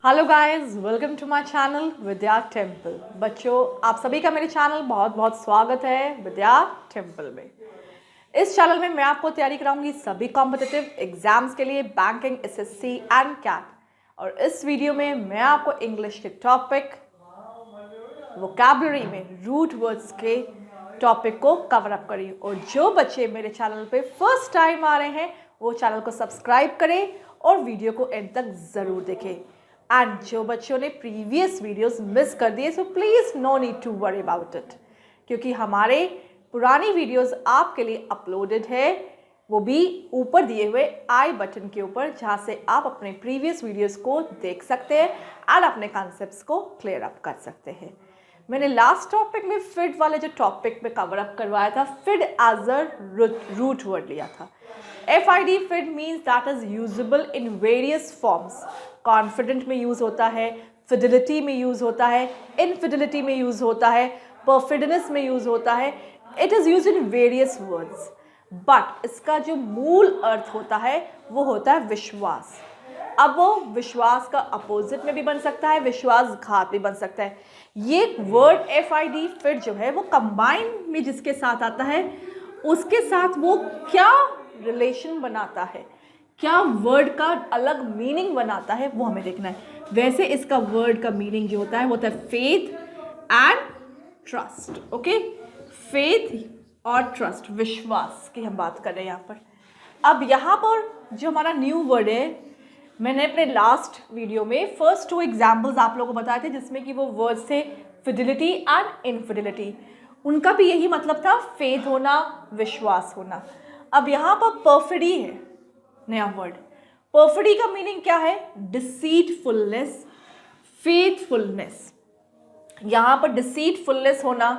Hello guys, welcome to my channel Vidya temple. बच्चों, आप सभी का मेरे चैनल बहुत बहुत स्वागत है विद्या टेम्पल में। इस चैनल में मैं आपको तैयारी कराऊंगी सभी कॉम्पिटिटिव एग्जाम्स के लिए, बैंकिंग, एसएससी एंड कैट। और इस वीडियो में मैं आपको इंग्लिश के टॉपिक, वोकैबुलरी में रूट वर्ड्स के टॉपिक को कवर अप करी। और जो बच्चे मेरे चैनल पे फर्स्ट टाइम आ रहे हैं वो चैनल को सब्सक्राइब करें और वीडियो को एंड तक ज़रूर देखें। एंड जो बच्चों ने प्रीवियस वीडियोस मिस कर दिए, so please no need to worry about it, क्योंकि हमारे पुरानी वीडियोस आपके लिए अपलोडेड है, वो भी ऊपर दिए हुए आई बटन के ऊपर, जहाँ से आप अपने प्रीवियस वीडियोस को देख सकते हैं एंड अपने कॉन्सेप्ट्स को क्लियर अप कर सकते हैं। मैंने लास्ट टॉपिक में फिड वाले जो टॉपिक में कवर अप करवाया था, फिड एज अ रूट वर्ड लिया था। FID फिड means that is usable in various forms. Confident में यूज होता है, फिडिलिटी में यूज होता है, इनफिडिलिटी में यूज होता है, परफिडनेस में यूज होता है। It is use in various words, but इसका जो मूल अर्थ होता है वो होता है विश्वास। अब वो विश्वास का अपोजिट में भी बन सकता है, विश्वासघात भी बन सकता है। ये वर्ड FID फिर जो है वो कंबाइन में जिसके साथ आता है उसके साथ वो क्या रिलेशन बनाता है, क्या वर्ड का अलग मीनिंग बनाता है, वो हमें देखना है। वैसे इसका वर्ड का मीनिंग जो होता है वो होता है faith and trust. Okay, faith और ट्रस्ट, विश्वास की हम बात कर रहे हैं यहाँ पर। अब यहाँ पर जो हमारा न्यू वर्ड है, मैंने अपने लास्ट वीडियो में फर्स्ट 2 एग्जाम्पल्स आप लोगों को बताए थे, जिसमें कि वो वर्ड्स थे फिडिलिटी एंड इनफिडिलिटी। उनका भी यही मतलब था, फेथ होना, विश्वास होना। अब यहाँ पर परफिडी है नया वर्ड। परफिडी का मीनिंग क्या है? Deceitfulness, faithfulness. यहाँ पर डिसीटफुलनेस होना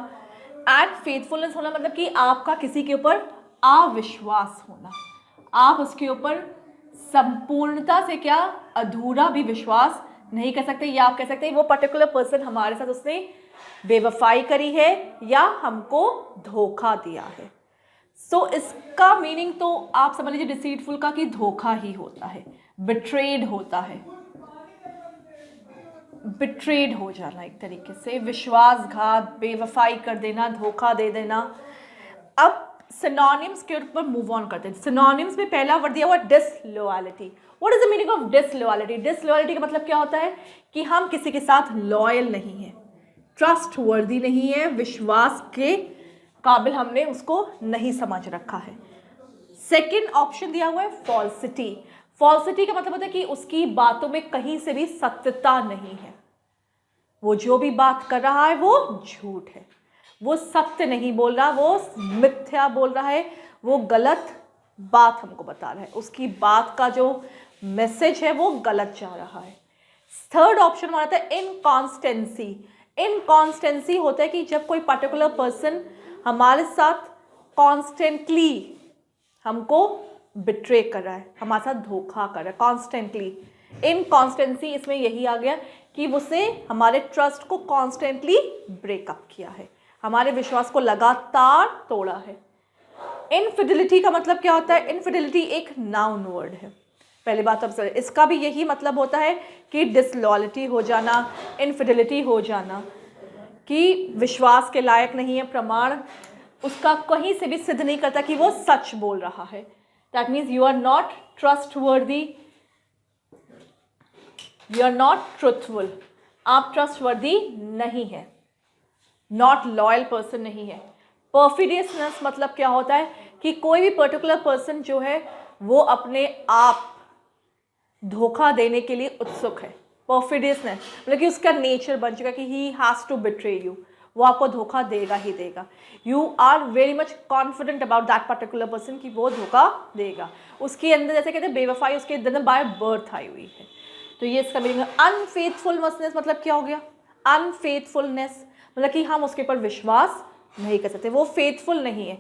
एंड फेथफुलनेस होना मतलब कि आपका किसी के ऊपर अविश्वास होना, आप उसके ऊपर संपूर्णता से क्या अधूरा भी विश्वास नहीं कर सकते, या आप कह सकते हैं वो पर्टिकुलर पर्सन हमारे साथ उसने बेवफाई करी है या हमको धोखा दिया है। सो इसका मीनिंग तो आप समझ लीजिए डिसीटफुल का कि धोखा ही होता है, बिट्रेड होता है, बिट्रेड हो जाना एक तरीके से, विश्वासघात, बेवफाई कर देना, धोखा दे देना। अब सिनोनिम्स के ऊपर मूव ऑन करते हैं। सिनोनिम्स में पहला वर्ड दिया हुआ disloyalty. What is the meaning of disloyalty? Disloyalty का मतलब क्या होता है कि हम किसी के साथ लॉयल नहीं है, ट्रस्ट वर्दी नहीं है, विश्वास के काबिल हमने उसको नहीं समझ रखा है। सेकेंड ऑप्शन दिया हुआ है फॉल्सिटी। फॉल्सिटी का मतलब होता है कि उसकी बातों में कहीं से भी सत्यता नहीं है, वो जो भी बात कर रहा है वो झूठ है, वो सत्य नहीं बोल रहा, वो मिथ्या बोल रहा है, वो गलत बात हमको बता रहा है, उसकी बात का जो मैसेज है वो गलत जा रहा है। थर्ड ऑप्शन हमारा था इनकॉन्स्टेंसी। इनकॉन्स्टेंसी होता है कि जब कोई पर्टिकुलर पर्सन हमारे साथ कॉन्स्टेंटली हमको बिट्रे कर रहा है, हमारे साथ धोखा कर रहा है कॉन्स्टेंटली। इनकॉन्स्टेंसी इसमें यही आ गया कि उसने हमारे ट्रस्ट को कॉन्स्टेंटली ब्रेकअप किया है, हमारे विश्वास को लगातार तोड़ा है। इनफिडिलिटी का मतलब क्या होता है? इनफिडिलिटी एक नाउन वर्ड है, पहली बात अब इसका भी यही मतलब होता है कि डिसलॉयल्टी हो जाना, इनफिडिलिटी हो जाना, कि विश्वास के लायक नहीं है, प्रमाण उसका कहीं से भी सिद्ध नहीं करता कि वो सच बोल रहा है। That means you are not trustworthy, you are not truthful, आप ट्रस्टवर्दी नहीं है, नॉट लॉयल पर्सन नहीं है। परफिडियसनेस मतलब क्या होता है कि कोई भी पर्टिकुलर पर्सन जो है वो अपने आप धोखा देने के लिए उत्सुक है। परफिडियसनेस मतलब कि उसका नेचर बन चुका कि he has to betray you, वो आपको धोखा देगा ही देगा। You are very much confident about that particular person कि वो धोखा देगा, उसके अंदर जैसे कहते हैं बेवफाई उसके अंदर बाय बर्थ आई हुई है। तो ये इसका मीनिंग है। अनफेथफुलनेस मतलब क्या हो गया? अनफेथफुलनेस मतलब कि हम उसके ऊपर विश्वास नहीं कर सकते, वो फेथफुल नहीं है।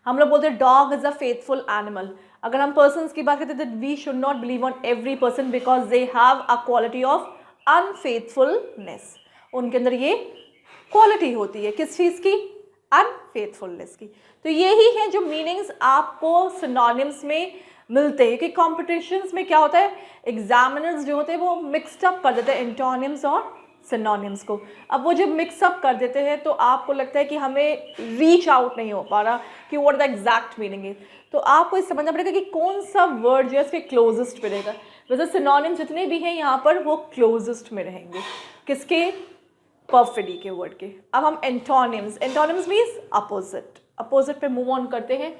हम लोग बोलते हैं dog is a faithful animal. अगर हम पर्सन्स की बात करते हैं तो we should not believe on every person because they have a quality of unfaithfulness. उनके अंदर ये क्वालिटी होती है, किस चीज़ की? अनफेथफुलनेस की। तो यही है जो मीनिंग्स आपको सिनोनिम्स में मिलते हैं, कि कॉम्पिटिशन्स में क्या होता है, एग्जामिनर्स जो होते हैं वो मिक्सड अप कर देते हैं एंटोनिम्स और सिनोनिम्स को। अब वो जब मिक्सअप कर देते हैं तो आपको लगता है कि हमें रीच आउट नहीं हो पा रहा कि what the exact meaning is, तो आपको इस समझना पड़ेगा कि कौन सा वर्ड जो है इसके क्लोजेस्ट पे रहेगा। वैसे सिनोनिम्स जितने भी हैं यहाँ पर वो क्लोजेस्ट में रहेंगे, किसके, परफिडी के वर्ड के। अब हम antonyms, antonyms means opposite, opposite पे मूव ऑन करते हैं।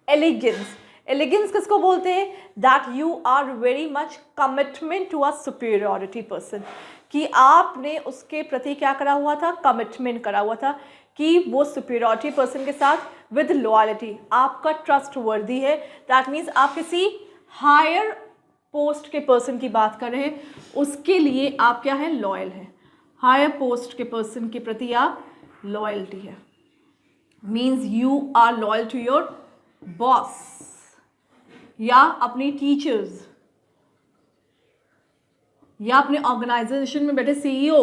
एलिगेंस, एलिगेंस किसको बोलते हैं, that you are very much commitment to a superiority person, कि आपने उसके प्रति क्या करा हुआ था, कमिटमेंट करा हुआ था कि वो सुपीरियरिटी पर्सन के साथ विद लॉयल्टी, आपका ट्रस्ट वर्दी है। दैट मीन्स आप किसी हायर पोस्ट के पर्सन की बात कर रहे हैं, उसके लिए आप क्या है, लॉयल हैं। हायर पोस्ट के पर्सन के प्रति आप लॉयल्टी है, means you are loyal to your boss या अपनी टीचर्स या अपने ऑर्गेनाइजेशन में बैठे सीईओ,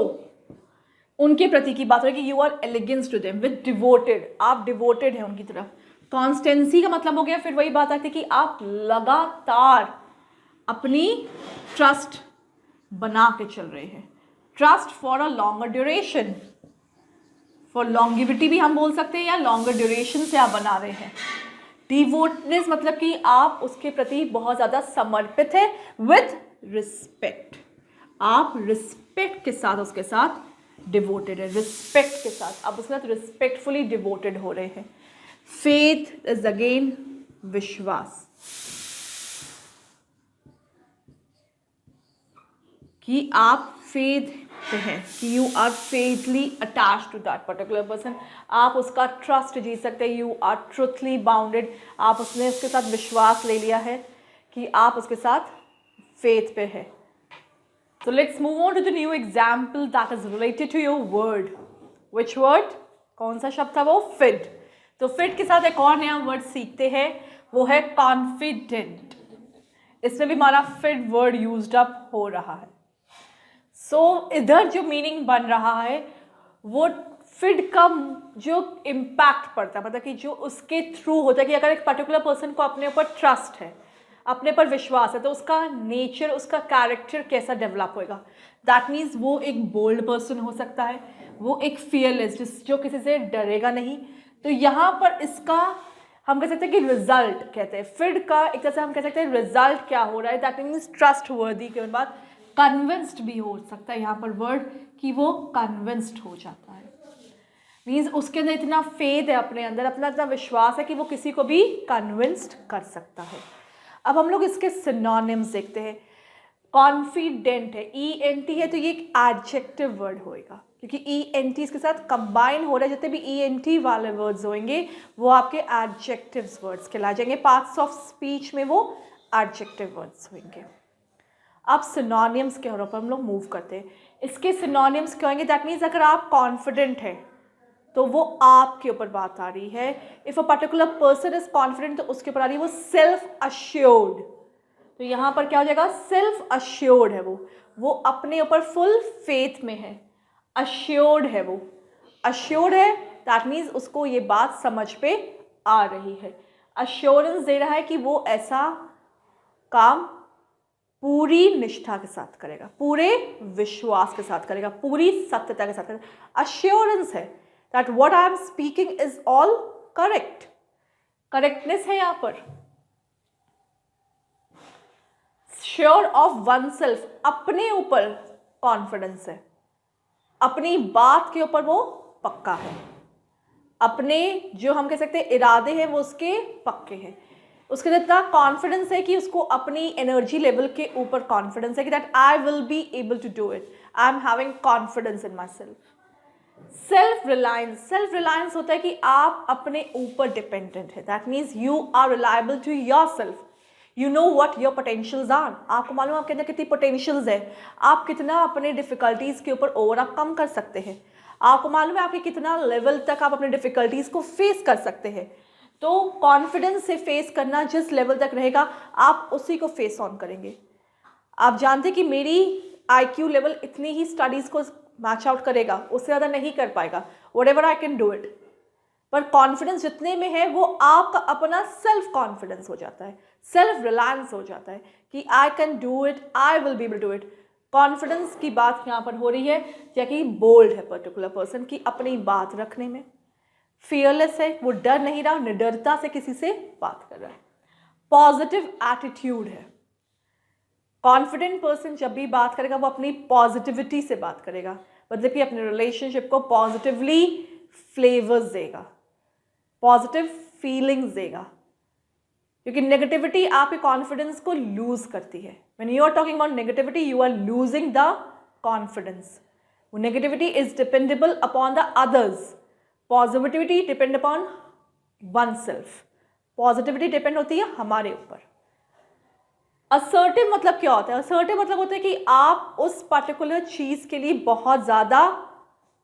उनके प्रति की बात हो रही है कि you are allegiance to them with devoted, आप डिवोटेड हैं उनकी तरफ। कॉन्स्टेंसी का मतलब हो गया, फिर वही बात आती है कि आप लगातार अपनी ट्रस्ट बना के चल रहे हैं, trust for a longer duration, for longevity भी हम बोल सकते हैं, या लॉन्गर ड्यूरेशन से आप बना रहे हैं। डिवोटनेस मतलब कि आप उसके प्रति बहुत ज़्यादा समर्पित है, विथ रिस्पेक्ट, आप रिस्पेक्ट के साथ उसके साथ डिवोटेड है, रिस्पेक्ट के साथ आप उसके साथ रिस्पेक्टफुली डिवोटेड हो रहे हैं। फेथ इज अगेन विश्वास, कि आप फेथ पे हैं, कि you are faithly attached to that particular person, आप उसका ट्रस्ट जी सकते हैं, यू आर ट्रुथली बाउंडेड, आप उसने उसके साथ विश्वास ले लिया है कि आप उसके साथ फेथ पे है। So let's move on to the new example that is related to your word. Which word? कौन सा शब्द था वो? Fid. तो फिड के साथ एक और नया वर्ड सीखते हैं, वो है कॉन्फिडेंट। इसमें भी हमारा फिड वर्ड यूज्ड अप हो रहा है। इधर जो मीनिंग बन रहा है वो फिड का जो इम्पैक्ट पड़ता है, मतलब कि जो उसके थ्रू होता है कि अगर एक पर्टिकुलर पर्सन को अपने ऊपर ट्रस्ट है, अपने पर विश्वास है, तो उसका नेचर, उसका कैरेक्टर कैसा डेवलप होएगा। दैट मीन्स वो एक बोल्ड पर्सन हो सकता है, वो एक फियरलेस, जो किसी से डरेगा नहीं। तो यहाँ पर इसका हम कह सकते हैं कि रिजल्ट कहते हैं, फिड का एक तरह से हम कह सकते हैं रिजल्ट क्या हो रहा है, दैट मीन्स ट्रस्ट वर्दी के बाद कन्विंस्ड भी हो सकता है यहाँ पर वर्ड, कि वो कन्विंस्ड हो जाता है, मीन्स उसके अंदर इतना फेथ है, अपने अंदर अपना इतना विश्वास है कि वो किसी को भी कन्विंस्ड कर सकता है। अब हम लोग इसके सिनोनिम्स देखते हैं। कॉन्फिडेंट है, ENT है, तो ये एक एडजेक्टिव वर्ड होएगा, क्योंकि ENT इसके साथ कंबाइन हो रहा है। जितने भी ENT वाले वर्ड्स होंगे वो आपके एडजेक्टिव्स वर्ड्स कहला जाएंगे, पार्ट्स ऑफ स्पीच में वो एडजेक्टिव वर्ड्स होंगे। अब सिनोनिम्स के ऊपर हम लोग मूव करते हैं। इसके सिनोनिम्स क्या होंगे, दैट मीन्स अगर आप कॉन्फिडेंट हैं तो वो आपके ऊपर बात आ रही है। If a particular person is confident तो उसके ऊपर आ रही है वो सेल्फ अश्योर्ड। तो यहाँ पर क्या हो जाएगा, सेल्फ अश्योर्ड है वो अपने ऊपर फुल फेथ में है, अश्योर्ड है, वो अश्योर्ड है, दैट मीन्स उसको ये बात समझ पे आ रही है, अश्योरेंस दे रहा है कि वो ऐसा काम पूरी निष्ठा के साथ करेगा, पूरे विश्वास के साथ करेगा, पूरी सत्यता के साथ करेगा। अश्योरेंस है that what I am speaking is all correct, correctness है यहाँ पर। श्योर ऑफ वन सेल्फ, अपने ऊपर कॉन्फिडेंस है, अपनी बात के ऊपर वो पक्का है, अपने जो हम कह सकते हैं इरादे हैं वो उसके पक्के हैं, उसके अंदर इतना कॉन्फिडेंस है कि उसको अपनी एनर्जी लेवल के ऊपर कॉन्फिडेंस है कि that I will be able to do it, I am having confidence in myself. Self reliance, self reliance होता है कि आप अपने ऊपर डिपेंडेंट है, that means you are reliable to yourself, you know what your potentials are, आपको मालूम है आपके अंदर कितनी पोटेंशियल्स है, आप कितना अपने डिफिकल्टीज के ऊपर ओवरकम कर सकते हैं, आपको मालूम है आपके कितना लेवल तक आप अपने डिफिकल्टीज को फेस कर सकते हैं। तो कॉन्फिडेंस से फेस करना जिस लेवल तक रहेगा आप उसी को फेस ऑन करेंगे। आप जानते हैं कि मेरी IQ लेवल इतनी ही स्टडीज़ को मैच आउट करेगा, उससे ज़्यादा नहीं कर पाएगा, whatever I can do it. पर कॉन्फिडेंस जितने में है वो आपका अपना सेल्फ कॉन्फिडेंस हो जाता है, सेल्फ रिलायंस हो जाता है कि I can do it, I will be able to it. Confidence की बात यहाँ पर हो रही है, या कि बोल्ड है पर्टिकुलर पर्सन की अपनी बात रखने में, फियरलेस है, वो डर नहीं रहा, निडरता से किसी से बात कर रहा है, पॉजिटिव एटीट्यूड है। कॉन्फिडेंट पर्सन जब भी बात करेगा वो अपनी पॉजिटिविटी से बात करेगा, मतलब कि अपने रिलेशनशिप को पॉजिटिवली फ्लेवर्स देगा, पॉजिटिव फीलिंग्स देगा, क्योंकि नेगेटिविटी आपके कॉन्फिडेंस को लूज करती है। When you are talking about negativity you are losing the confidence. वो negativity is dependable upon the others, positivity depend upon oneself. Positivity depend होती है हमारे ऊपर। असर्टिव मतलब क्या होता है? असर्टिव मतलब होता है कि आप उस पर्टिकुलर चीज के लिए बहुत ज्यादा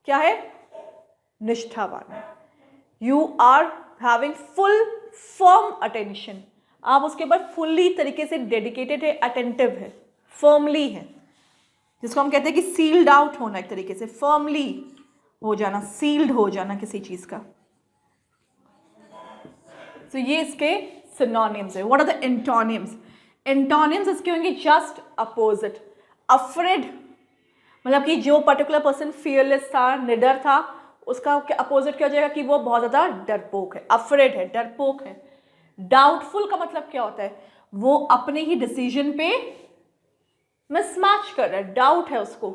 क्या है, निष्ठावान है। You are having full firm attention, आप उसके ऊपर फुल्ली तरीके से डेडिकेटेड है, अटेंटिव है, फर्मली है, जिसको हम कहते हैं कि सील्ड आउट होना, एक तरीके से फर्मली हो जाना, सील्ड हो जाना किसी चीज का। तो ये इसके सिनोनिम्स है। What are the antonyms? Antonyms इसके होंगे जस्ट अपोजिट। अफ्रेड मतलब कि जो पर्टिकुलर पर्सन फियरलेस था, निडर था, उसका अपोजिट क्या हो जाएगा कि वो बहुत ज़्यादा डरपोक है, अफ्रेड है, डरपोक है। डाउटफुल का मतलब क्या होता है? वो अपने ही डिसीजन पे मिसमैच कर रहा है, डाउट है उसको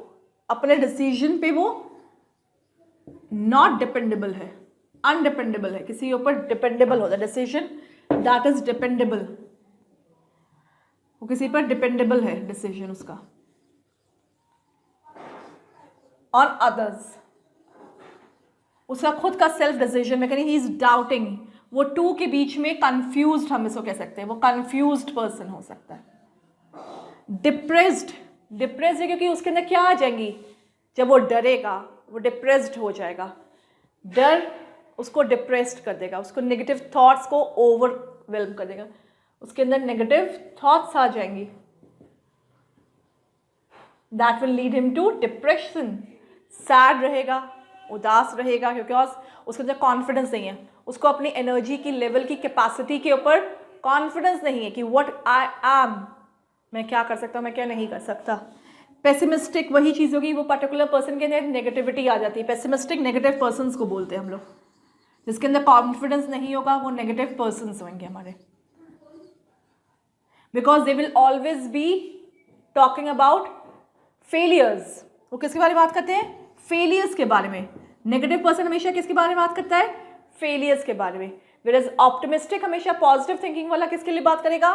अपने डिसीजन पे, वो नॉट डिपेंडेबल है, अनडिपेंडेबल है, किसी के ऊपर डिपेंडेबल होता है डिसीजन दैट इज डिपेंडेबल, वो किसी पर डिपेंडेबल है डिसीजन उसका ऑन अदर्स। उसका खुद का सेल्फ डिसीजन में ही इज डाउटिंग, वो टू के बीच में कंफ्यूज्ड, हम इसको कह सकते हैं, वो कंफ्यूज्ड पर्सन हो सकता है। डिप्रेस्ड, डिप्रेस्ड है क्योंकि उसके अंदर क्या आ जाएंगी, जब वो डरेगा वो डिप्रेस्ड हो जाएगा, डर उसको डिप्रेस्ड कर देगा, उसको नेगेटिव थॉट्स को ओवरवेल्म कर देगा, उसके अंदर नेगेटिव थॉट्स आ जाएंगी, that will lead him to depression. Sad रहेगा, उदास रहेगा, क्योंकि उसके अंदर कॉन्फिडेंस नहीं है, उसको अपनी एनर्जी की लेवल की कैपेसिटी के ऊपर कॉन्फिडेंस नहीं है कि व्हाट आई एम, मैं क्या कर सकता हूँ, मैं क्या नहीं कर सकता। पेसिमिस्टिक वही चीज़ होगी, वो पर्टिकुलर पर्सन के अंदर नेगेटिविटी आ जाती है। पेसिमिस्टिक नेगेटिव पर्सन्स को बोलते हैं हम लोग, जिसके अंदर कॉन्फिडेंस नहीं होगा वो नेगेटिव पर्सन्स होंगे हमारे, because they will always be talking about failures. वो किसके बारे में बात करते हैं? फेलियर्स के बारे में। नेगेटिव पर्सन हमेशा किसके बारे में बात करता है? फेलियर्स के बारे में। व्हेयरएज ऑप्टिमिस्टिक हमेशा पॉजिटिव थिंकिंग वाला किसके लिए बात करेगा?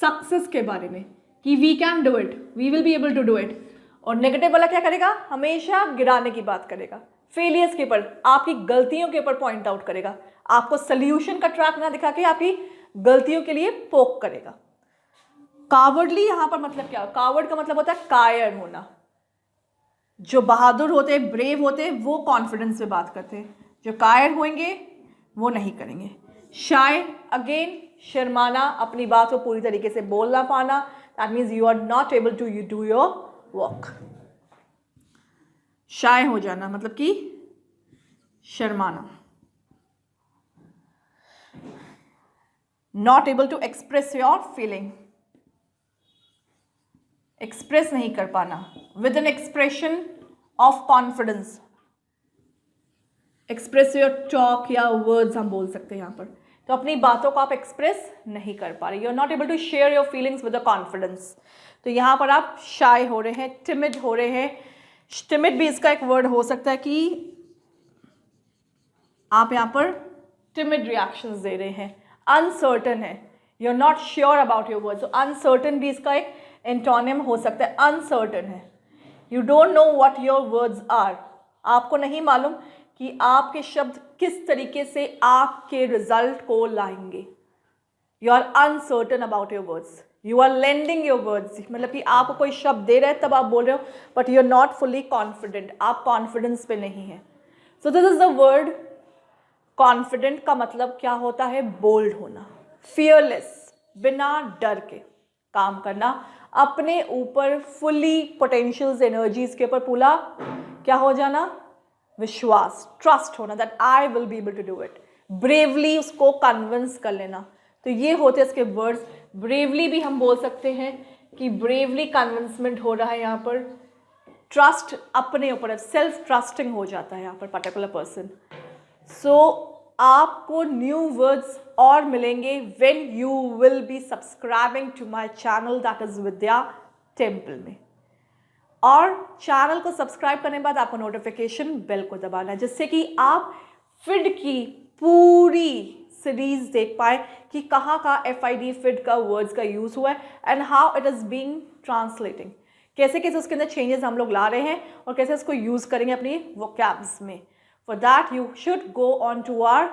सक्सेस के बारे में, कि we can do it, we will be able to do it. और नेगेटिव वाला क्या करेगा? हमेशा गिराने की बात करेगा, फेलियर्स के ऊपर, आपकी गलतियों के ऊपर पॉइंट आउट करेगा, आपको सोल्यूशन का ट्रैक ना दिखा के आपकी गलतियों के लिए पोक करेगा। कावर्डली यहां पर मतलब क्या? कावर्ड का मतलब होता है कायर होना। जो बहादुर होते हैं, ब्रेव होते हैं, वो कॉन्फिडेंस से बात करते हैं, जो कायर होंगे वो नहीं करेंगे। शाय अगेन शर्माना, अपनी बात को पूरी तरीके से बोल ना पाना, that means you are not able to you do your work. Shy हो जाना मतलब कि शर्माना। Not able to express your feeling, express नहीं कर पाना with an expression of confidence. Express your talk या वर्ड्स हम बोल सकते हैं यहाँ पर। तो अपनी बातों को आप एक्सप्रेस नहीं कर पा रहे, you are not able to share your feelings with a confidence. तो यहाँ पर आप शाय हो रहे हैं, टिमिड हो रहे हैं। टिमिड भी इसका एक वर्ड हो सकता है कि आप यहाँ पर टिमिड रिएक्शंस दे रहे हैं, अनसर्टन है, you are not sure about your words. तो अनसर्टन भी इसका एक एंटोनिम हो सकता है, अनसर्टन है, you don't know what your words are, आपको नहीं मालूम कि आपके शब्द किस तरीके से आपके रिजल्ट को लाएंगे। You are uncertain about your words, you are lending your words, मतलब कि आपको कोई शब्द दे रहा है तब आप बोल रहे हो, but you are not fully confident, आप कॉन्फिडेंस पे नहीं है। So this is the word confident का मतलब क्या होता है? बोल्ड होना, फियरलेस, बिना डर के काम करना, अपने ऊपर फुल्ली पोटेंशियल्स एनर्जीज के ऊपर पूरा क्या हो जाना? विश्वास, ट्रस्ट होना, that I will be able to do it, bravely उसको कन्विंस कर लेना। तो ये होते हैं इसके वर्ड्स ब्रेवली भी हम बोल सकते हैं कि ब्रेवली कन्विंसमेंट हो रहा है यहाँ पर, ट्रस्ट अपने ऊपर, सेल्फ ट्रस्टिंग हो जाता है यहाँ पर पर्टिकुलर पर्सन। सो आपको न्यू वर्ड्स और मिलेंगे when you will be subscribing to my channel that is Vidya Temple में। और चैनल को सब्सक्राइब करने के बाद आपको नोटिफिकेशन बेल को दबाना है, जिससे कि आप फिड की पूरी सीरीज देख पाए कि कहाँ का FID फिड का वर्ड्स का यूज़ हुआ है and how it is being translating, कैसे कैसे उसके अंदर चेंजेस हम लोग ला रहे हैं और कैसे इसको यूज़ करेंगे अपनी वोकैब्स में। For that you should go on to our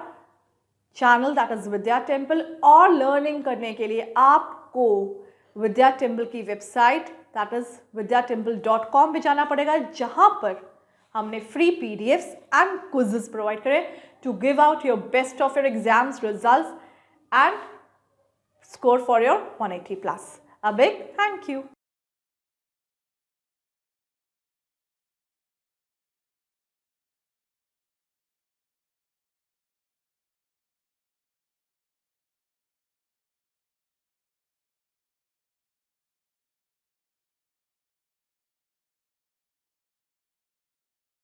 channel that is Vidya Temple. और लर्निंग करने के लिए आपको विद्या टेम्पल की वेबसाइट दैट इज़ vidyatemple.com पे जाना पड़ेगा, जहाँ पर हमने free PDFs and quizzes provide करें to give out your best of your exams results and score for your 180 plus. A big thank you.